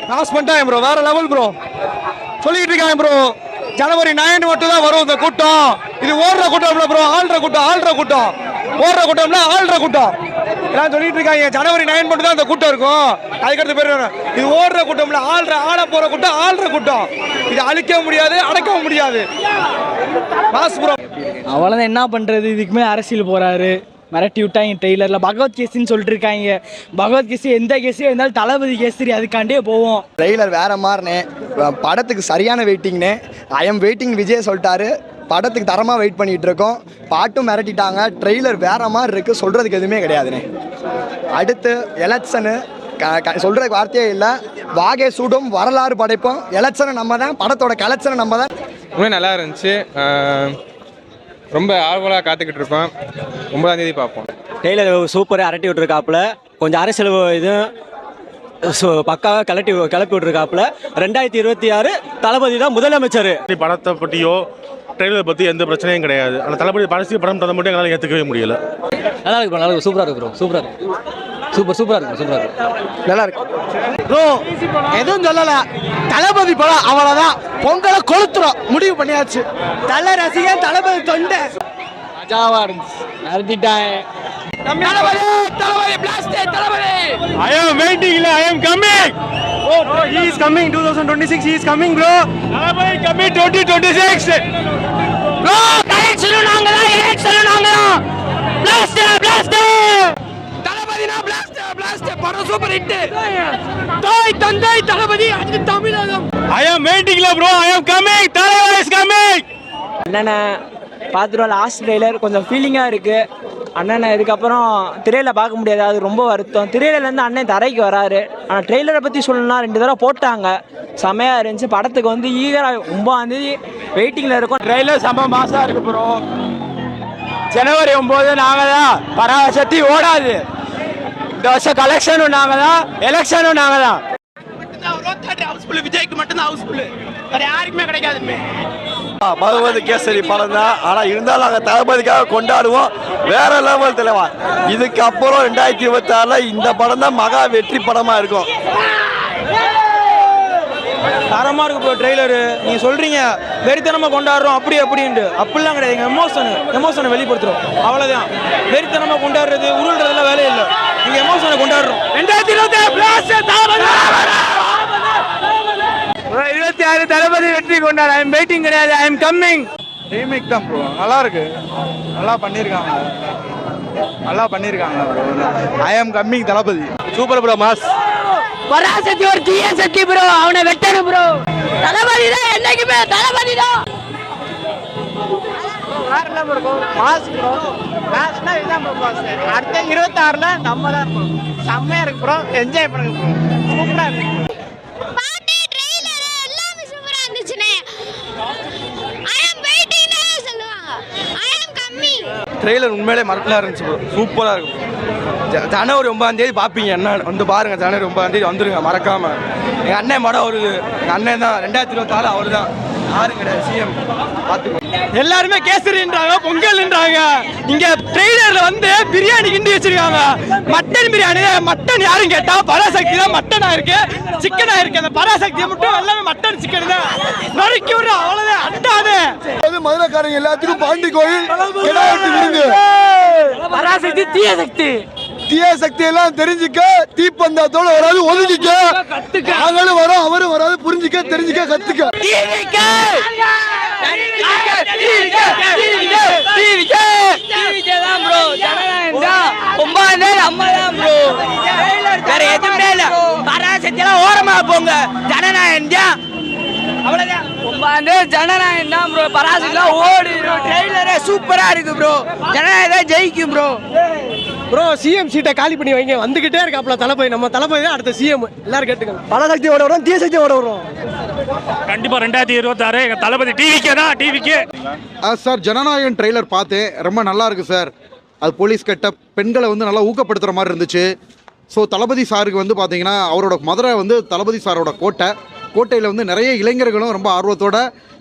Pass பண்ணிட்டாங்க bro, வேற level bro. சொல்லிட்டு இருக்காங்க ப்ரோ, ஜனவரி 9 மட்டும் தான் வரும் இந்த கூட்டம். இது ஓடுற கூட்டம் ப்ரோ, ஆள்ற கூட்டம், ஓடுற கூட்டம்ல ஆள்ற கூட்டம் எல்லாம் சொல்லிட்டு இருக்காங்க. ஜனவரி 9 மட்டும் தான் இந்த கூட்டம் இருக்கும். அதுக்கடுத்து பேர் இது ஓடுற கூட்டம்ல ஆள போற கூட்டம், ஆள்ற கூட்டம். இது அழிக்க முடியாது, அடக்கவும் முடியாது. Boss bro. அவ்வளோதான், என்ன பண்ணுறது? இதுக்கு மேலே அரசியல் போகிறாரு, மிரட்டி விட்டாங்க ட்ரெய்லரில். பகவத் கேஸுன்னு சொல்லிட்டு இருக்காங்க. பகவத் கேஸு எந்த கேஸும் இருந்தாலும் தளபதி கேசரி, அதுக்காண்டே போவோம். ட்ரெய்லர் வேற மாதிரினே, படத்துக்கு சரியான வெயிட்டிங்னு ஐஎம் வெயிட்டிங் விஜய் சொல்லிட்டாரு. படத்துக்கு தரமாக வெயிட் பண்ணிகிட்டு இருக்கோம். பாட்டும் மிரட்டிட்டாங்க. ட்ரெய்லர் வேற மாதிரி இருக்குது, சொல்கிறதுக்கு எதுவுமே கிடையாதுண்ணே. அடுத்து எலெக்ஷனு சொல்கிறதுக்கு வார்த்தையே இல்லை. வாகே சூடும், வரலாறு படைப்போம். எலெக்ஷனை நம்ம தான், படத்தோட கலெக்ஷனை நம்ம தான். ரொம்ப நல்லா இருந்துச்சு. ரொம்ப ஆர்வலாக காத்துக்கிட்டு இருக்கோம். 9ஆம் தேதி பார்ப்போம். டெய்லர் சூப்பராக அரட்டி விட்டுருக்காப்புல. கொஞ்சம் அரசியல் இதுவும் பக்காவாக கிளப்பி விட்டுருக்காப்புல. 2026 தளபதி தான் முதலமைச்சர். படத்தை பற்றியோ ட்ரெயிலரை பற்றி எந்த பிரச்சனையும் கிடையாது. ஆனால் தளபதி படத்தை மட்டும் எங்களால் ஏற்றுக்கவே முடியல. நல்லா இருக்கு, நல்லா இருக்கு, சூப்பராக இருக்கு ப்ரோ, சூப்பராக இருக்கு, சூப்பராக இருக்கு, நல்லா இருக்கு ப்ரோ. எதுவும் சொல்லல, தளபதி படம் அவ்வளவுதான். பொங்கலை கொளுத்துறோம், முடிவு பண்ணியாச்சு. தல ரசிகன், தளபதி தொண்டை மஜாவா இருந்துச்சு. நடத்திட்டாங்க. I am waiting, I am coming. Oh, he is coming 2026. He is coming, bro. Thalapathy coming 2026. Bro, election நாங்க தான். Blast. தளபதினா blast. படம் சூப்பர் ஹிட். தாய் தந்தை தளபதி அது தமிழகம். I am waiting, bro. I am coming. Thalapathy is coming. அண்ணனை பார்த்துருவோம். Last trailer கொஞ்சம் ஃபீலிங்காக இருக்குது. அண்ணனை இதுக்கப்புறம் திரையில் பார்க்க முடியாது, அது ரொம்ப வருத்தம். திரையிலேருந்து அண்ணன் தரைக்கு வராரு. ஆனால் ட்ரெய்லரை பற்றி சொல்லணும்னா 2 தடவை போட்டாங்க, செமையாக இருந்துச்சு. படத்துக்கு வந்து ஈகராக 9ஆம் தேதி வெயிட்டிங்கில் இருக்கும். ட்ரெய்லர் செம்ம மாசா இருக்கு ப்ரோ. ஜனவரி 9 நாங்கள் தான். பராசக்தி ஓடாது. இந்த வருஷம் கலெக்ஷனும் நாங்கள் தான், எலெக்ஷனும் நாங்கள் தான். விஜய்க்கு மட்டும் தான் ஹவுஸ்ஃபுல், வேற யாருக்குமே கிடைக்காது. பகவத் கேசரி படம் தான். ஆனால் இருந்தாலும் நாங்கள் தளபதிக்காக கொண்டாடுவோம். வேற லெவல் தலைவா. இதுக்கப்புறம் 2026 இந்த படம் தான் மகா வெற்றி படமாக இருக்கும். தரமாக இருக்கு ப்ரோ ட்ரெய்லரு. நீங்கள் சொல்கிறீங்க வெறித்தனமாக கொண்டாடுறோம் அப்படின்ட்டு. அப்படிலாம் கிடையாது. எங்கள் எமோஷனை வெளிப்படுத்துகிறோம், அவ்வளோதான். வெறித்தனமாக கொண்டாடுறது, உருள்றதுலாம் வேலையே இல்லை. எங்கள் எமோஷனை கொண்டாடுறோம். 2026 தளபதி வெற்றி கொண்டாடு. ஐ எம் வெயிட்டிங் கிடையாது, ஐ எம் கம்மிங். ரீமேக் தான் ப்ரோ, நல்லா இருக்கு, நல்லா பண்ணியிருக்காங்க bro. I am coming Thalapathy. Super bro, mass. Parasakthi ஒரு தீய சக்தி ப்ரோ, அவனை வெட்டணும் ப்ரோ. தளபதி தான், என்னைக்குமே தளபதி தான். மாஸ் ப்ரோ, மாஸ்னா இதுதான் ப்ரோ. மாஸ் அடுத்த 26ல நம்ம தான் ப்ரோ. செம்மையா இருக்கு ப்ரோ, என்ஜாய் பண்ணுங்க ப்ரோ. சூப்பரா இருக்கு. ட்ரெய்லர் உண்மையிலே மறக்கலாம் இருந்துச்சு ப்ரோ, சூப்பராக இருக்கும். ஜனவரி 9ஆம் தேதி பார்ப்பீங்க. என்ன வந்து பாருங்க, ஜனவரி 9ஆம் தேதி வந்துருங்க மறக்காம. எங்கள் அண்ணன் படம் வருது. எங்கள் அண்ணன் தான் 2026 அவர் தான், யாரும் கிடையாது, சிஎம். பார்த்துக்கோ. எல்லாருமே கேசரின்றாங்க, பொங்கல்ன்றாங்க. இங்க ட்ரெய்லர்ல வந்து பிரியாணி கிண்டி வச்சிருக்காங்க. மட்டன் பிரியாணி. மட்டன் யாரும் கேட்டா பராசக்தி தான் மட்டனா இருக்கு, சிக்கனா இருக்கு. அந்த பராசக்தியை மட்டும் எல்லாமே மட்டன் சிக்கன் தான் நறுக்கி விடுற, அவ்வளவுதான். அட்டாது மதுரைக்காரங்க எல்லாத்துக்கும் பாண்டி கோயில் விருந்து. பராசக்தி தீய சக்தி. தீய சக்தி எல்லாம் தெரிஞ்சுக்க, தீப்பந்தத்தோட வராது, ஒதுங்கிக்க. நாங்களும் வரோம், அவரும் வராது. புரிஞ்சுக்க, தெரிஞ்சுக்க, கத்துக்க. பராசக்தியெல்லாம் ஓரமா போங்க. ஜனநாயகம் தான், அவ்வளவுதான். ஜனநாயகம் தான் ப்ரோ. பராசக்திலாம் ஓடிடும். ட்ரெய்லரே சூப்பரா இருக்கு ப்ரோ. ஜனநாயகம் ஜெயிக்கும் ப்ரோ. ப்ரோ சிஎம் சீட்டை காலி பண்ணி வைங்க. வந்துகிட்டே இருக்காப்ல தளபதி. நம்ம தளபதி தான் அடுத்த சிஎம். எல்லாரும் கேட்டுக்கோங்க. பராசக்தியோட வரும், தீய சக்தியோட வரும். கண்டிப்பா 2026 எங்க தளபதி டிவிக்கே தான். டிவிக்கே சார், ஜனநாயகன் ட்ரெய்லர் பார்த்தேன், ரொம்ப நல்லா இருக்கு சார். அது போலீஸ் கட்ட பெண்களை வந்து நல்லா ஊக்கப்படுத்துகிற மாதிரி இருந்துச்சு. ஸோ தளபதி சாருக்கு வந்து பார்த்தீங்கன்னா அவரோட மதுரை வந்து தளபதி சாரோட கோட்டையில் வந்து நிறைய இளைஞர்களும் ரொம்ப ஆர்வத்தோட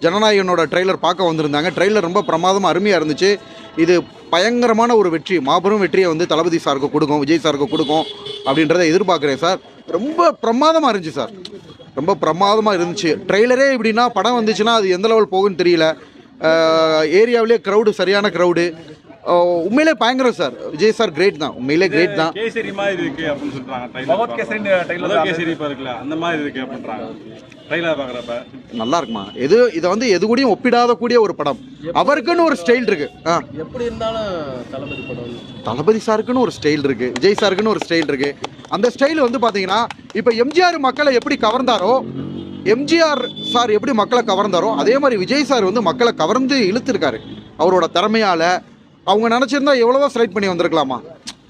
ஜனநாயகனோட ட்ரெய்லர் பார்க்க வந்திருந்தாங்க. ட்ரெய்லர் ரொம்ப பிரமாதமாக அருமையாக இருந்துச்சு. இது பயங்கரமான ஒரு வெற்றி, மாபெரும் வெற்றியை வந்து தளபதி சாருக்கு கொடுக்கும், விஜய் சாருக்கு கொடுக்கும் அப்படின்றத எதிர்பார்க்குறேன் சார். ரொம்ப பிரமாதமாக இருந்துச்சு சார், ரொம்ப பிரமாதமாக இருந்துச்சு. ட்ரெய்லரே இப்படின்னா படம் வந்துச்சுன்னா அது எந்த லெவல் போகுன்னு தெரியல. ஏரியாவிலே க்ரௌடு, சரியான க்ரௌடு. உண்மையிலே பயங்கரம் சார். விஜய் சார் கிரேட் தான், உண்மையிலே கிரேட் தான். கேசரி மாதிரி இருக்கு அப்படின்னு சொல்றாங்க. கேசரி இருக்குல்ல அந்த மாதிரி இருக்கு அப்படின்றாங்க ட்ரைலர் பார்க்குறப்ப. நல்லா இருக்குமா? இதை வந்து எது கூடயும் ஒப்பிடாத கூடிய ஒரு படம். அவருக்குன்னு ஒரு ஸ்டைல் இருக்கு. எப்படி இருந்தாலும் தளபதி படம், தளபதி சாருக்குன்னு ஒரு ஸ்டைல் இருக்கு, விஜய் சாருக்குன்னு ஒரு ஸ்டைல் இருக்கு. அந்த ஸ்டைல் வந்து பார்த்தீங்கன்னா இப்போ எம்ஜிஆர் மக்களை எப்படி கவர்ந்தாரோ, எம்ஜிஆர் சார் எப்படி மக்களை கவர்ந்தாரோ அதே மாதிரி விஜய் சார் வந்து மக்களை கவர்ந்து இழுத்துருக்காரு அவரோட திறமையால். அவங்க நினச்சிருந்தா எவ்வளவோ செலக்ட் பண்ணி வந்திருக்கலாமா,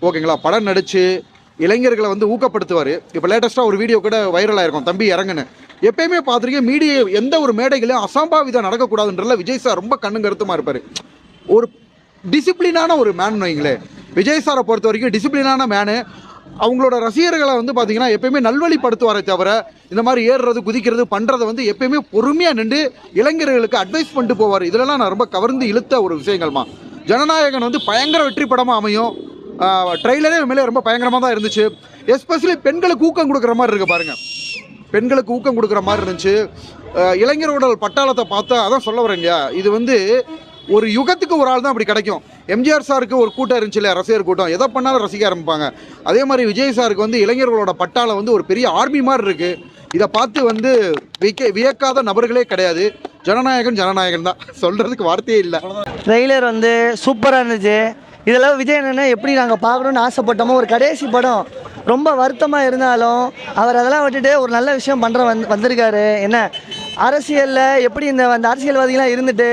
ஓகேங்களா? படம் நடித்து இளைஞர்களை வந்து ஊக்கப்படுத்துவார். இப்போ லேட்டஸ்ட்டாக ஒரு வீடியோ கூட வைரலாக இருக்கும், தம்பி இறங்குன்னு. எப்பயுமே பார்த்துருக்கேன் மீடியா எந்த ஒரு மேடைகளையும் அசம்பாவிதம் நடக்கக்கூடாதுன்றல விஜய் சார் ரொம்ப கண்ணு கருத்துமாக இருப்பார். ஒரு டிசிப்ளினான ஒரு மேன் வைங்களே, விஜய் சாரை பொறுத்த வரைக்கும் டிசிப்ளினான மேனு. அவங்களோட ரசிகர்களை வந்து பார்த்தீங்கன்னா எப்பயுமே நல்வழிப்படுத்துவாரே தவிர இந்த மாதிரி ஏறுறது குதிக்கிறது பண்ணுறதை வந்து எப்பயுமே பொறுமையாக நின்று இளைஞர்களுக்கு அட்வைஸ் பண்ணிட்டு போவார். இதெல்லாம் நான் ரொம்ப கவர்ந்து இழுத்த ஒரு விஷயங்கள்மா. ஜனநாயகன் வந்து பயங்கர வெற்றி படமாக அமையும். ட்ரெய்லரே மேலே ரொம்ப பயங்கரமாக தான் இருந்துச்சு. எஸ்பெஷலி பெண்களுக்கு ஊக்கம் கொடுக்குற மாதிரி இருக்குது பாருங்கள், பெண்களுக்கு ஊக்கம் கொடுக்குற மாதிரி இருந்துச்சு. இளைஞரோட பட்டாளத்தை பார்த்தா அதான் சொல்ல வரேங்க, இது வந்து ஒரு யுகத்துக்கு ஒரு ஆள் தான் அப்படி கிடைக்கும். எம்ஜிஆர் சாருக்கு ஒரு கூட்டம் இருந்துச்சு இல்லையா, ரசிகர் கூட்டம், எதை பண்ணாலும் ரசிக்க ஆரம்பிப்பாங்க. அதே மாதிரி விஜய் சாருக்கு வந்து இளைஞர்களோட பட்டாளம் வந்து ஒரு பெரிய ஆர்மி மாதிரி இருக்குது. இதை பார்த்து வந்து வியக்காத நபர்களே கிடையாது. ஜனநாயகன் ஜனநாயகன் தான், சொல்கிறதுக்கு வார்த்தையே இல்லை. ட்ரெய்லர் வந்து சூப்பராக இருந்துச்சு. இதெல்லாம் விஜய் அண்ணனை எப்படி நாங்கள் பார்க்கணுன்னு ஆசைப்பட்டோமோ, ஒரு கடைசி படம் ரொம்ப வருத்தமாக இருந்தாலும் அவர் அதெல்லாம் விட்டுட்டு ஒரு நல்ல விஷயம் பண்ணுற வந்திருக்காரு. என்ன அரசியலில் எப்படி அந்த அரசியல்வாதிகளாம் இருந்துட்டு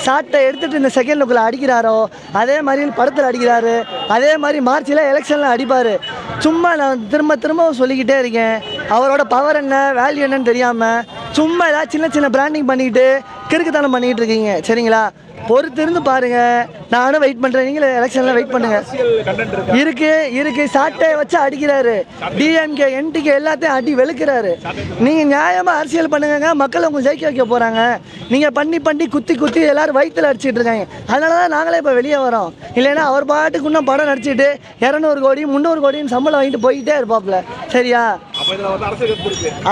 சாட்டை எடுத்துகிட்டு இந்த செகண்ட் லுக்கில் அடிக்கிறாரோ அதே மாதிரி படத்தில் அடிக்கிறாரு. அதே மாதிரி மார்ச்சில் எலெக்ஷனில் அடிப்பார். சும்மா நான் திரும்ப சொல்லிக்கிட்டே இருக்கேன், அவரோட பவர் என்ன வேல்யூ என்னன்னு தெரியாமல் சும்மா ஏதாவது சின்ன சின்ன பிராண்டிங் பண்ணிக்கிட்டு கிறுக்குத்தனம் பண்ணிக்கிட்டு இருக்கீங்க. சரிங்களா, பொறுத்திருந்து பாருங்க. நானும் வெயிட் பண்றேன், நீங்களும் எலெக்ஷன்ல வெயிட் பண்ணுங்க. இருக்கு சாட்டை வச்சு அடிக்கிறாரு. டிஎம்கே என்டிகே எல்லாத்தையும் அடி வெளுக்கிறாரு. நீங்க நியாயமா அரசியல் பண்ணுங்க, மக்கள் உங்களுக்கு ஜெயிக்க வைக்க போறாங்க. நீங்க பண்ணி குத்தி எல்லாரும் வயிற்றுல அடிச்சுட்டு இருக்காங்க. அதனாலதான் நாங்களே இப்ப வெளியே வரோம். இல்லைன்னா அவர் பாட்டுக்கு இன்னும் படம் நடிச்சுட்டு 200 கோடி 300 கோடின்னு சம்பளம் வாங்கிட்டு போயிட்டே இருப்பாப்ல. சரியா,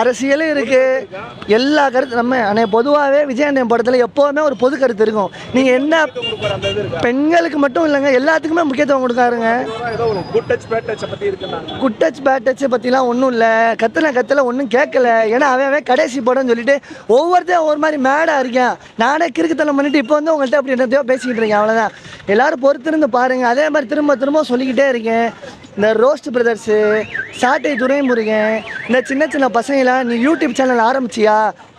அரசியலும் இருக்கு, எல்லா கருத்து நம்ம பொதுவாகவே விஜய் அண்ணன் படத்துல எப்போவுமே ஒரு பொது கருத்து இருக்கும். நீங்க என்ன பெண்களுக்கு மட்டும் இல்லைங்க, எல்லாத்துக்குமே முக்கியத்துவம் கொடுக்காருங்க. குட் டச் பேட் டச் பற்றிலாம் ஒன்றும் இல்லை. கத்தல ஒன்றும் கேட்கல. ஏன்னா அவன் கடைசி படம்னு சொல்லிட்டு ஒவ்வொருத்தையும் ஒவ்வொரு மாதிரி மேடாக இருக்கேன். நானே கிறுக்குத்தனம் பண்ணிட்டு இப்போ வந்து உங்கள்கிட்ட அப்படி என்னத்தையோ பேசிக்கிட்டு இருக்கேன். அவ்வளோதான், எல்லாரும் பொறுத்திருந்து பாருங்கள். அதே மாதிரி திரும்ப சொல்லிக்கிட்டே இருக்கேன். இந்த ரோஸ்ட் பிரதர்ஸு, சாட்டை துரைமுருகன், இந்த சின்ன பசங்களாம் நீ யூடியூப் சேனல் ஆரம்பிச்சியா,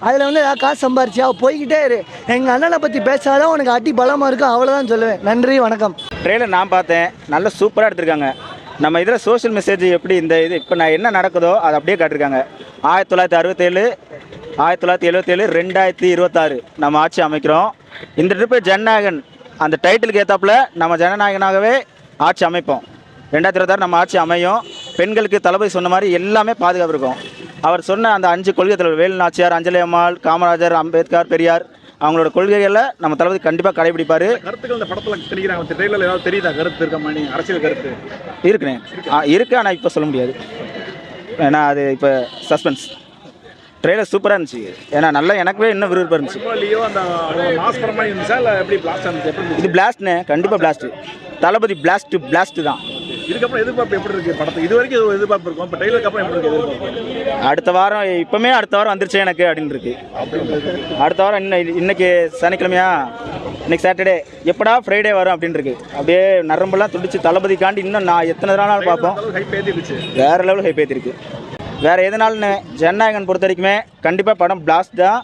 அதில் வந்து ஏதாவது காசு சம்பாரிச்சியா, போய்கிட்டே இரு. எங்கள் அண்ணனை பற்றி பேசாதான் உனக்கு அடி பலமாக இருக்கும். அவ்வளோதான் சொல்லுவேன். நன்றி, வணக்கம். ட்ரெய்லர் நான் பார்த்தேன், நல்ல சூப்பராக எடுத்திருக்காங்க. நம்ம இதில் சோஷியல் மெசேஜ் எப்படி இந்த இது இப்போ நான் என்ன நடக்குதோ அதை அப்படியே காட்டிருக்காங்க. 1967, 1977, 2026 நம்ம ஆட்சி அமைக்கிறோம். இந்த ட்ரிப்பு ஜனநாயகன் அந்த டைட்டிலுக்கு ஏற்றாப்புல நம்ம ஜனநாயகனாகவே ஆட்சி அமைப்போம். 2026 நம்ம ஆட்சி அமையும். பெண்களுக்கு தளபதி சொன்ன மாதிரி எல்லாமே பாதுகாப்பு இருக்கும். அவர் சொன்ன அந்த 5 கொள்கை தலைவர் வேலு நாச்சியார், அஞ்சலி அம்மாள், காமராஜர், அம்பேத்கர், பெரியார், அவங்களோட கொள்கைகளை நம்ம தளபதி கண்டிப்பாக கடைபிடிப்பார். கருத்துக்கள் இந்த படத்தில் திணிக்கிறாங்க. ட்ரெய்லரில் ஏதாவது தெரியுதா கருத்து இருக்கா? நீ அரசியல் கருத்து இருக்குண்ணே, இருக்குது. ஆனால் இப்போ சொல்ல முடியாது, ஏன்னா அது இப்போ சஸ்பென்ஸ். ட்ரெய்லர் சூப்பராக இருந்துச்சு. ஏன்னா நல்லா எனக்குவே இன்னும் விருப்பம் இருந்துச்சு. இது பிளாஸ்ட்ண்ணே, கண்டிப்பாக பிளாஸ்ட்டு. தளபதி பிளாஸ்ட்டு தான். இதுக்கப்புறம் எதிர்பார்ப்பு எப்படி இருக்கு படத்தை? இது வரைக்கும் எதிர்பார்ப்பு இருக்கும், இப்போ ட்ரெய்லருக்கு அப்புறம் எப்படி இருக்கு எதிர்பார்ப்பு? அடுத்த வாரம் வந்துருச்சு எனக்கு அப்படின்னு இருக்கு. அடுத்த வாரம் இன்னைக்கு சனிக்கிழமையா, இன்னைக்கு சாட்டர்டே, எப்படா ஃப்ரைடே வரும் அப்படின்னு இருக்கு. அப்படியே நரம்பெல்லாம் துடிச்சு தளபதிக்காண்டி இன்னும் நான் எத்தனை நாள் பார்ப்போம். வேற லெவல் ஹைப் ஏற்றிருக்கு. வேறு எதனாலுன்னு ஜனநாயகன் பொறுத்த வரைக்குமே கண்டிப்பாக படம் பிளாஸ்ட் தான்.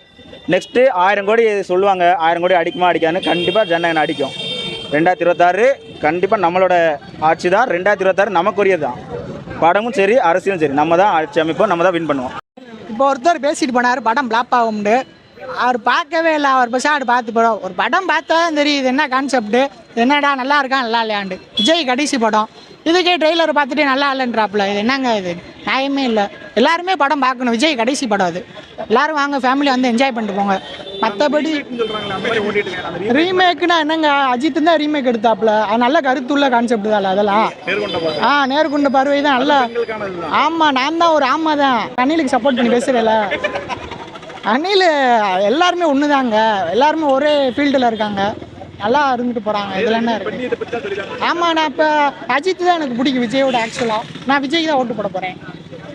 நெக்ஸ்ட்டு 1000 கோடி சொல்லுவாங்க, 1000 கோடி அடிக்குமா அடிக்கான்னு. கண்டிப்பாக ஜனநாயகன் அடிக்கும். 2026 கண்டிப்பாக நம்மளோட ஆட்சி தான். 2026 நமக்குரியது தான். படமும் சரி அரசியலும் சரி, நம்ம தான் ஆட்சி அமைப்போம், நம்ம தான் வின் பண்ணுவோம். இப்போ ஒருத்தர் பேசிட்டு போனார் படம் பிளாப் ஆகும்னு. அவர் பார்க்கவே இல்லை, அவர் பெருசாக பார்த்து போகிறோம். ஒரு படம் பார்த்தா தான் தெரியுது என்ன கான்செப்ட்டு, என்னடா நல்லா இருக்கான் நல்லா இல்லையாண்டு. விஜய் கடைசி படம், இதுக்கே ட்ரெய்லர் பார்த்துட்டு நல்லா இல்லைன்றாப்புல. இது என்னங்க, இது நியாயமே இல்லை. எல்லாருமே படம் பார்க்கணும். விஜய் கடைசி படம் அது. எல்லாரும் வாங்க ஃபேமிலி வந்து என்ஜாய் பண்ணிட்டு போங்க. மற்றபடி ரீமேக்குனா என்னங்க, அஜித் தான் ரீமேக் எடுத்தாப்புல, அது நல்ல கருத்துள்ள கான்செப்ட் தான் அதெல்லாம். நேர்கொண்ட பார்வை தான் நல்ல. ஆமாம், நான் தான் ஒரு ஆமா தான் அனிலுக்கு சப்போர்ட் பண்ணி பேசுகிறேன்ல. அனில் எல்லாருமே ஒன்று தாங்க, எல்லாருமே ஒரே ஃபீல்டில் இருக்காங்க, நல்லா இருந்துட்டு போகிறாங்க. இதில் என்ன இருக்குது? ஆமாம், நான் இப்போ அஜித் தான் எனக்கு பிடிக்கும் விஜயோட. ஆக்சுவலாக நான் விஜய்க்கு தான் ஓட்டு போட போகிறேன்.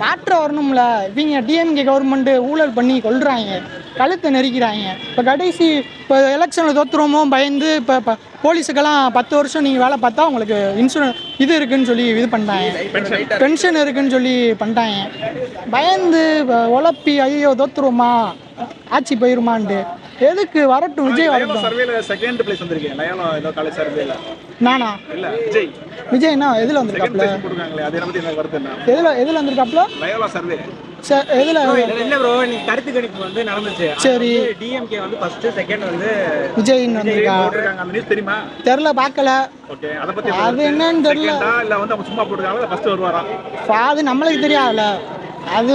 மாற்றம் வரணும்ல. இவங்க டிஎம்கே கவர்மெண்ட்டு ஊழல் பண்ணி கொள்றாங்க, கழுத்தை நெரிக்கிறாங்க. இப்போ கடைசி இப்போ எலெக்ஷனில் தோற்றுருமோ பயந்து இப்போ போலீஸுக்கெல்லாம் 10 வருஷம் நீங்கள் வேலை பார்த்தா உங்களுக்கு இன்சூரன்ஸ் இது இருக்குன்னு சொல்லி இது பண்ணிட்டாங்க, பென்ஷன் இருக்குன்னு சொல்லி பண்ணிட்டாங்க. பயந்து உழப்பி ஐயோ தோற்றுருமா ஆட்சி போயிருமான்ட்டு. எதுக்கு வரட்டும், விஜய் வரட்டும். செகண்ட் பிளேஸ் வந்திருக்கேன் லயனோ ஏதோ காலேஜ் சர்வேல. நானா இல்ல விஜய். விஜய் என்ன எதில் வந்திருக்காப்ல? போடுறாங்களே அது பத்தி என்ன கருத்து என்ன? எதில் வந்திருக்காப்ல? லயனோ சர்வே. எதில் இல்ல ப்ரோ, நீங்க கருத்து கணிப்பு வந்து நடந்துச்சு. சரி, டிஎம்கே வந்து ஃபர்ஸ்ட் செகண்ட் வந்து விஜய்ன்னு வந்திருக்கா? போட்டுருக்காங்க, அந்த நியூஸ் தெரியுமா? தெரியல, பார்க்கல. ஓகே, அத பத்தி அது என்னன்னு தெரியல. இல்ல வந்து அவங்க சும்மா போட்டுருக்காங்க, ஃபர்ஸ்ட் வருவாரா? அது நம்மளுக்கு தெரியாதுல்ல. அது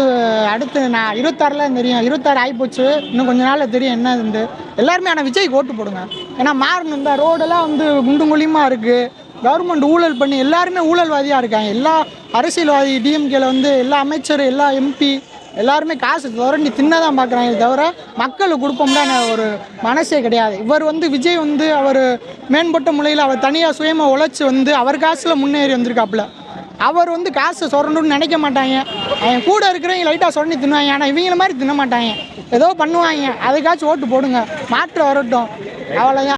அடுத்து நான் 26ல் தெரியும். 26 ஆகிப்போச்சு, இன்னும் கொஞ்ச நாளில் தெரியும் என்னதுண்டு. எல்லாருமே ஆனால் விஜய்க்கு ஓட்டு போடுங்க. ஏன்னா மாறணும். இந்த ரோடெல்லாம் வந்து குண்டும் குழியுமாக இருக்குது. கவர்மெண்ட் ஊழல் பண்ணி எல்லாருமே ஊழல்வாதியாக இருக்காங்க. எல்லா அரசியல்வாதி டிஎம்கேல வந்து எல்லா அமைச்சர், எல்லா எம்பி எல்லாருமே காசு துரண்டி தின்னதான் பார்க்குறாங்க தவிர மக்களுக்கு கொடுப்போம்னா ஒரு மனசே கிடையாது. இவர் வந்து விஜய் வந்து அவர் மேம்பட்ட முறையில் அவர் தனியாக சுயமாக உழைச்சி வந்து அவர் காசில் முன்னேறி வந்திருக்காப்புல. அவர் வந்து காசை சொரணுன்னு நினைக்க மாட்டாங்க. அவன் கூட இருக்கிறவங்க லைட்டாக சொரணி தின்னுவாங்க, ஆனால் இவங்கள மாதிரி தின்ன மாட்டாங்க. ஏதோ பண்ணுவாங்க. அதுக்காச்சும் ஓட்டு போடுங்க, மாற்றம் வரட்டும், அவ்வளோதான்.